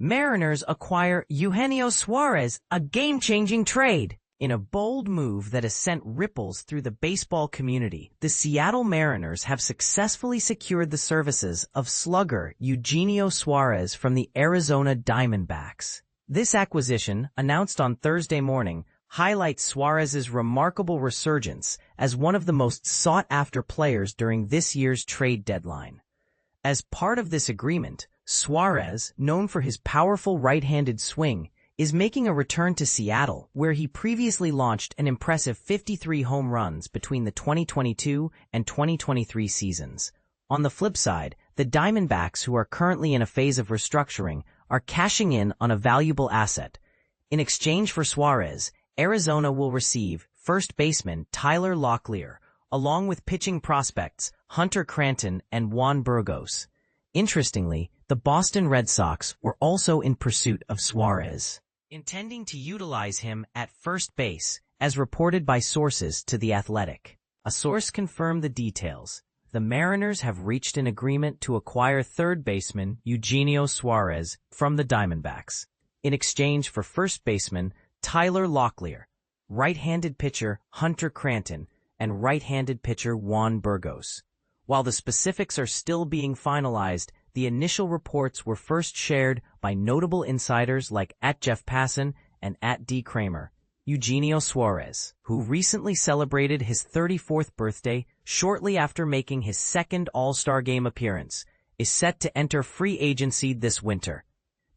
Mariners acquire Eugenio Suárez, a game-changing trade. In a bold move that has sent ripples through the baseball community, the Seattle Mariners have successfully secured the services of slugger Eugenio Suárez from the Arizona Diamondbacks. This acquisition, announced on Thursday morning, highlights Suárez's remarkable resurgence as one of the most sought-after players during this year's trade deadline. As part of this agreement, Suarez, known for his powerful right-handed swing, is making a return to Seattle, where he previously launched an impressive 53 home runs between the 2022 and 2023 seasons. On the flip side, the Diamondbacks, who are currently in a phase of restructuring, are cashing in on a valuable asset. In exchange for Suarez, Arizona will receive first baseman Tyler Locklear, along with pitching prospects Hunter Cranton and Juan Burgos. Interestingly, the Boston Red Sox were also in pursuit of Suarez, intending to utilize him at first base, as reported by sources to The Athletic. A source confirmed the details. The Mariners have reached an agreement to acquire third baseman Eugenio Suárez from the Diamondbacks, in exchange for first baseman Tyler Locklear, right-handed pitcher Hunter Cranton, and right-handed pitcher Juan Burgos. While the specifics are still being finalized, the initial reports were first shared by notable insiders like @Jeff Passan and @D Kramer. Eugenio Suárez, who recently celebrated his 34th birthday shortly after making his second All-Star Game appearance, is set to enter free agency this winter.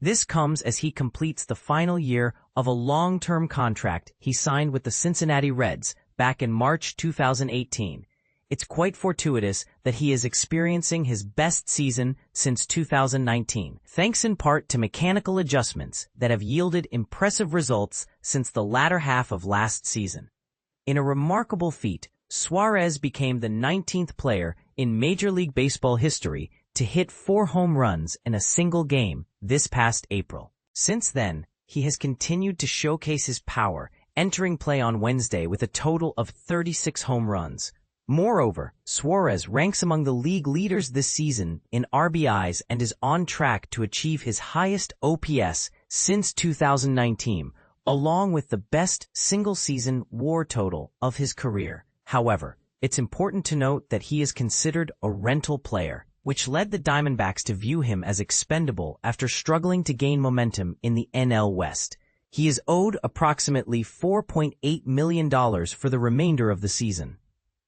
This comes as he completes the final year of a long-term contract he signed with the Cincinnati Reds back in March 2018. It's quite fortuitous that he is experiencing his best season since 2019, thanks in part to mechanical adjustments that have yielded impressive results since the latter half of last season. In a remarkable feat, Suarez became the 19th player in Major League Baseball history to hit 4 home runs in a single game this past April. Since then, he has continued to showcase his power, entering play on Wednesday with a total of 36 home runs. Moreover, Suarez ranks among the league leaders this season in RBIs and is on track to achieve his highest OPS since 2019, along with the best single-season WAR total of his career. However, it's important to note that he is considered a rental player, which led the Diamondbacks to view him as expendable after struggling to gain momentum in the NL West. He is owed approximately $4.8 million for the remainder of the season.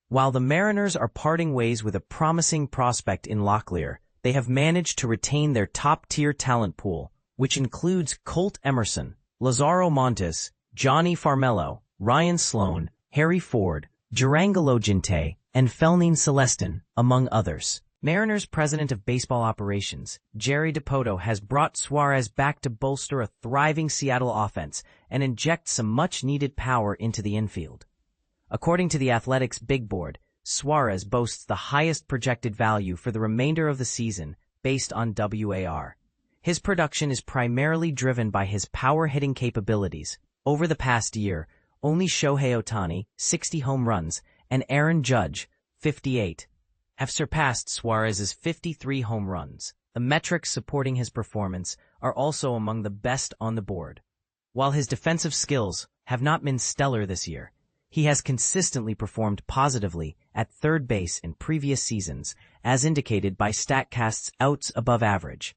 While the Mariners are parting ways with a promising prospect in Locklear, they have managed to retain their top-tier talent pool, which includes Colt Emerson, Lazaro Montes, Johnny Farmelo, Ryan Sloan, Harry Ford, Durangelo Ginte, and Felnine Celestin, among others. Mariners President of Baseball Operations, Jerry Dipoto, has brought Suarez back to bolster a thriving Seattle offense and inject some much-needed power into the infield. According to the Athletic's Big Board, Suarez boasts the highest projected value for the remainder of the season based on WAR. His production is primarily driven by his power-hitting capabilities. Over the past year, only Shohei Ohtani, 60 home runs, and Aaron Judge, 58, have surpassed Suarez's 53 home runs. The metrics supporting his performance are also among the best on the board. While his defensive skills have not been stellar this year, he has consistently performed positively at third base in previous seasons, as indicated by StatCast's outs above average.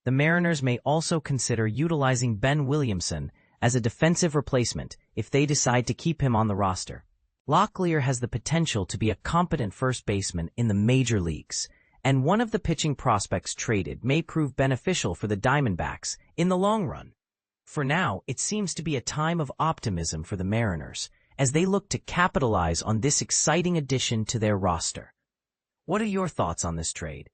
The Mariners may also consider utilizing Ben Williamson as a defensive replacement if they decide to keep him on the roster. Locklear has the potential to be a competent first baseman in the major leagues, and one of the pitching prospects traded may prove beneficial for the Diamondbacks in the long run. For now, it seems to be a time of optimism for the Mariners, as they look to capitalize on this exciting addition to their roster. What are your thoughts on this trade?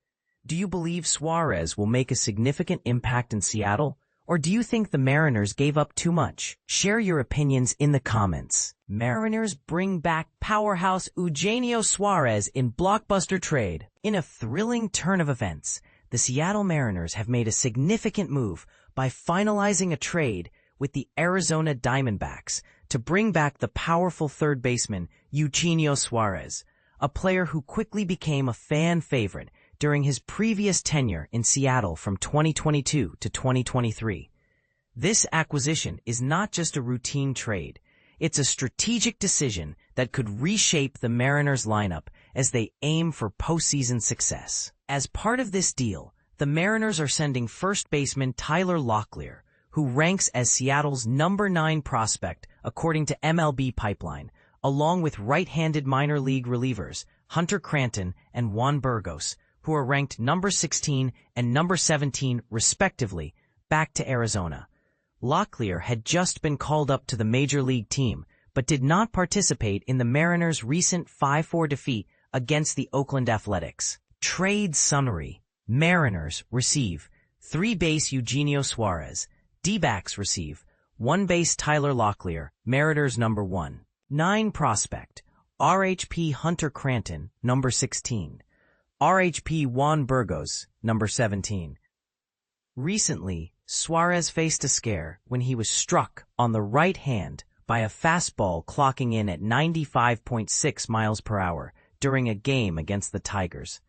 Do you believe Suarez will make a significant impact in Seattle, or do you think the Mariners gave up too much? Share your opinions in the comments. Mariners bring back Powerhouse Eugenio Suárez in Blockbuster trade. In a thrilling turn of events, the Seattle Mariners have made a significant move by finalizing a trade with the Arizona Diamondbacks to bring back the powerful third baseman Eugenio Suárez, a player who quickly became a fan favorite during his previous tenure in Seattle from 2022 to 2023. This acquisition is not just a routine trade. It's a strategic decision that could reshape the Mariners' lineup as they aim for postseason success. As part of this deal, the Mariners are sending first baseman Tyler Locklear, who ranks as Seattle's number 9 prospect according to MLB Pipeline, along with right-handed minor league relievers Hunter Cranton and Juan Burgos, who are ranked number 16 and number 17 respectively, back to Arizona. Locklear had just been called up to the Major League team, but did not participate in the Mariners' recent 5-4 defeat against the Oakland Athletics. Trade summary. Mariners receive 3 base Eugenio Suárez. D-backs receive 1 base Tyler Locklear, Mariners number 1. 9 prospect, RHP Hunter Cranton, number 16. RHP Juan Burgos, number 17. Recently, Suarez faced a scare when he was struck on the right hand by a fastball clocking in at 95.6 miles per hour during a game against the Tigers.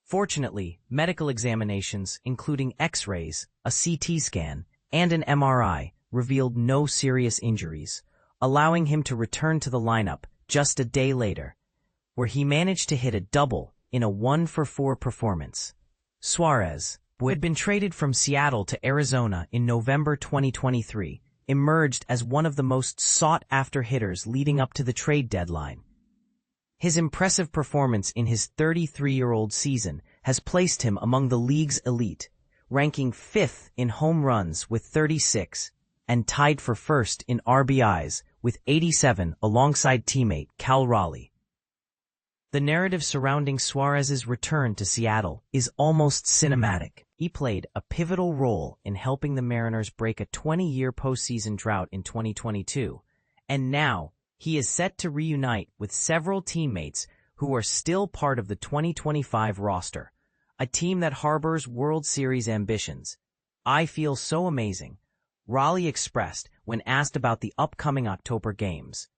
Fortunately, medical examinations, including X-rays, a CT scan, and an MRI, revealed no serious injuries, allowing him to return to the lineup just a day later, where he managed to hit a double in a 1-for-4 performance. Suarez, who had been traded from Seattle to Arizona in November 2023, emerged as one of the most sought-after hitters leading up to the trade deadline. His impressive performance in his 33-year-old season has placed him among the league's elite, ranking 5th in home runs with 36 and tied for first in RBIs with 87 alongside teammate Cal Raleigh. The narrative surrounding Suarez's return to Seattle is almost cinematic. He played a pivotal role in helping the Mariners break a 20-year postseason drought in 2022, and now he is set to reunite with several teammates who are still part of the 2025 roster, a team that harbors World Series ambitions. "I feel so amazing," Raleigh expressed when asked about the upcoming October games.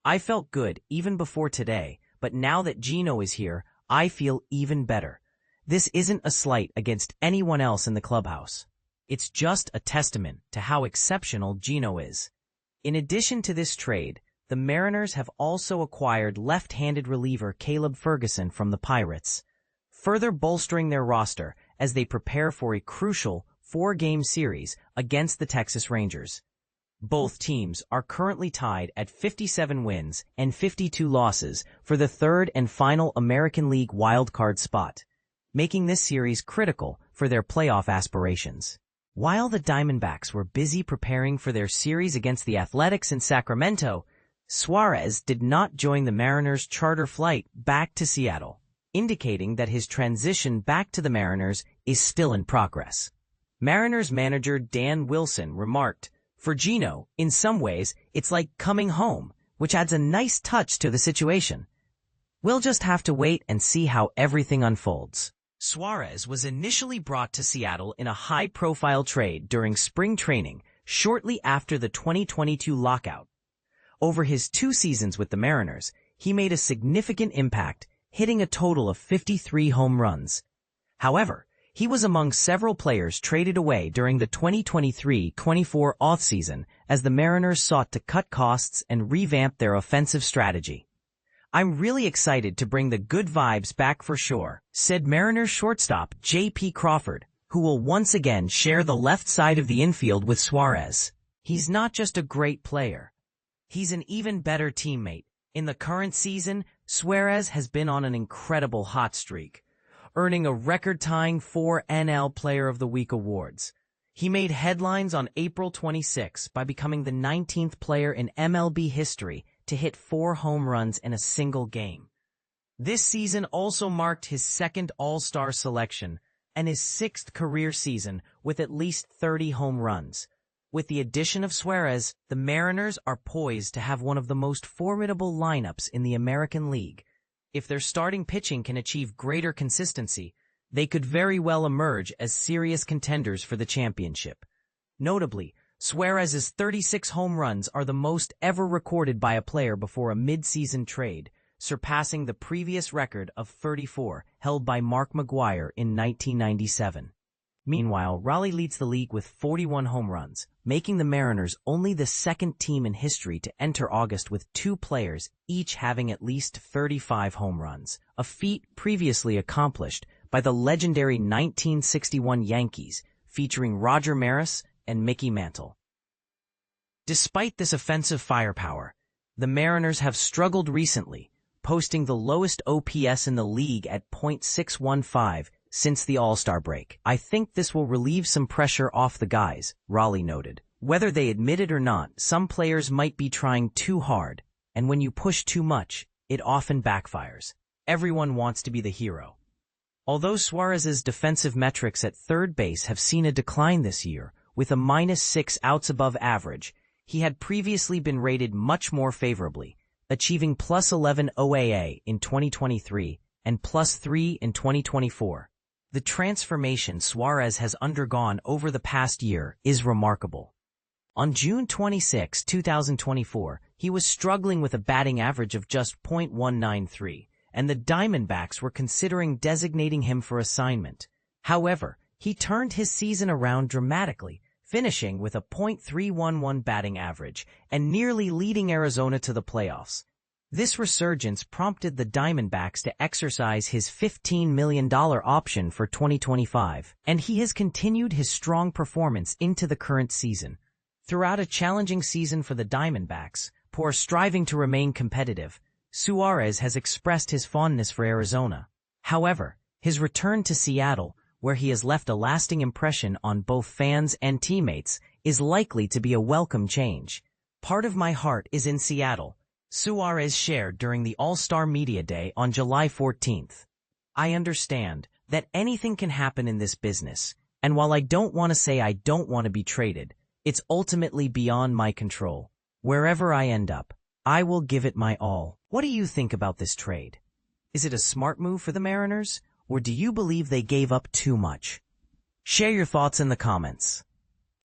"I felt good even before today, but now that Gino is here, I feel even better. This isn't a slight against anyone else in the clubhouse. It's just a testament to how exceptional Gino is." In addition to this trade, the Mariners have also acquired left-handed reliever Caleb Ferguson from the Pirates, further bolstering their roster as they prepare for a crucial 4-game series against the Texas Rangers. Both teams are currently tied at 57 wins and 52 losses for the third and final American League wildcard spot, making this series critical for their playoff aspirations. While the Diamondbacks were busy preparing for their series against the Athletics in Sacramento, Suarez did not join the Mariners' charter flight back to Seattle, indicating that his transition back to the Mariners is still in progress. Mariners manager Dan Wilson remarked, "For Gino, in some ways, it's like coming home, which adds a nice touch to the situation. We'll just have to wait and see how everything unfolds." Suarez was initially brought to Seattle in a high-profile trade during spring training shortly after the 2022 lockout. Over his 2 seasons with the Mariners, he made a significant impact, hitting a total of 53 home runs. However, he was among several players traded away during the 2023-24 offseason as the Mariners sought to cut costs and revamp their offensive strategy. "I'm really excited to bring the good vibes back for sure," said Mariners shortstop J.P. Crawford, who will once again share the left side of the infield with Suarez. "He's not just a great player. He's an even better teammate. In the current season, Suarez has been on an incredible hot streak, earning a record-tying 4 NL Player of the Week awards. He made headlines on April 26 by becoming the 19th player in MLB history to hit 4 home runs in a single game. This season also marked his 2nd All-Star selection and his 6th career season with at least 30 home runs. With the addition of Suarez, the Mariners are poised to have one of the most formidable lineups in the American League. If their starting pitching can achieve greater consistency, they could very well emerge as serious contenders for the championship. Notably, Suarez's 36 home runs are the most ever recorded by a player before a mid-season trade, surpassing the previous record of 34 held by Mark McGwire in 1997. Meanwhile, Raleigh leads the league with 41 home runs, making the Mariners only the second team in history to enter August with two players each having at least 35 home runs, a feat previously accomplished by the legendary 1961 Yankees, featuring Roger Maris and Mickey Mantle. Despite this offensive firepower, the Mariners have struggled recently, posting the lowest OPS in the league at .615 since the All-Star break. I think this will relieve some pressure off the guys, Raleigh noted. Whether they admit it or not, some players might be trying too hard, and when you push too much, it often backfires. Everyone wants to be the hero. Although Suarez's defensive metrics at third base have seen a decline this year, with a -6 outs above average, he had previously been rated much more favorably, achieving +11 OAA in 2023 and +3 in 2024. The transformation Suarez has undergone over the past year is remarkable. On June 26, 2024, he was struggling with a batting average of just .193, and the Diamondbacks were considering designating him for assignment. However, he turned his season around dramatically, finishing with a .311 batting average and nearly leading Arizona to the playoffs. This resurgence prompted the Diamondbacks to exercise his $15 million option for 2025, and he has continued his strong performance into the current season. Throughout a challenging season for the Diamondbacks, striving to remain competitive, Suarez has expressed his fondness for Arizona. However, his return to Seattle, where he has left a lasting impression on both fans and teammates, is likely to be a welcome change. "Part of my heart is in Seattle," Suarez shared during the All-Star Media Day on July 14th. "I understand that anything can happen in this business, and while I don't want to say I don't want to be traded, it's ultimately beyond my control. Wherever I end up, I will give it my all." What do you think about this trade? Is it a smart move for the Mariners, or do you believe they gave up too much? Share your thoughts in the comments.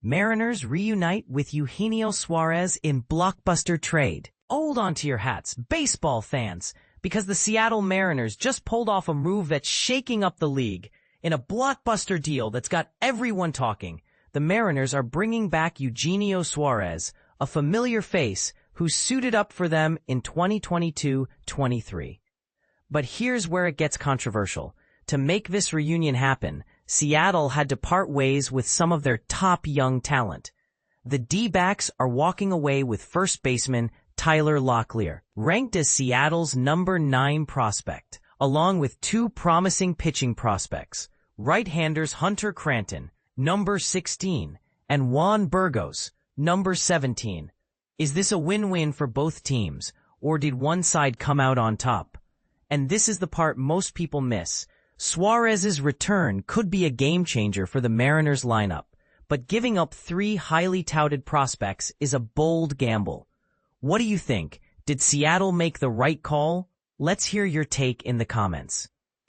Mariners reunite with Eugenio Suárez in Blockbuster trade. Hold on to your hats, baseball fans, because the Seattle Mariners just pulled off a move that's shaking up the league. In a blockbuster deal that's got everyone talking, the Mariners are bringing back Eugenio Suárez, a familiar face who suited up for them in 2022-23. But here's where it gets controversial. To make this reunion happen, Seattle had to part ways with some of their top young talent. The D-backs are walking away with first baseman Tyler Locklear, ranked as Seattle's number 9 prospect, along with two promising pitching prospects, right-handers Hunter Cranton, number 16, and Juan Burgos, number 17. Is this a win-win for both teams, or did one side come out on top? And this is the part most people miss. Suarez's return could be a game-changer for the Mariners lineup, but giving up 3 highly touted prospects is a bold gamble. What do you think? Did Seattle make the right call? Let's hear your take in the comments.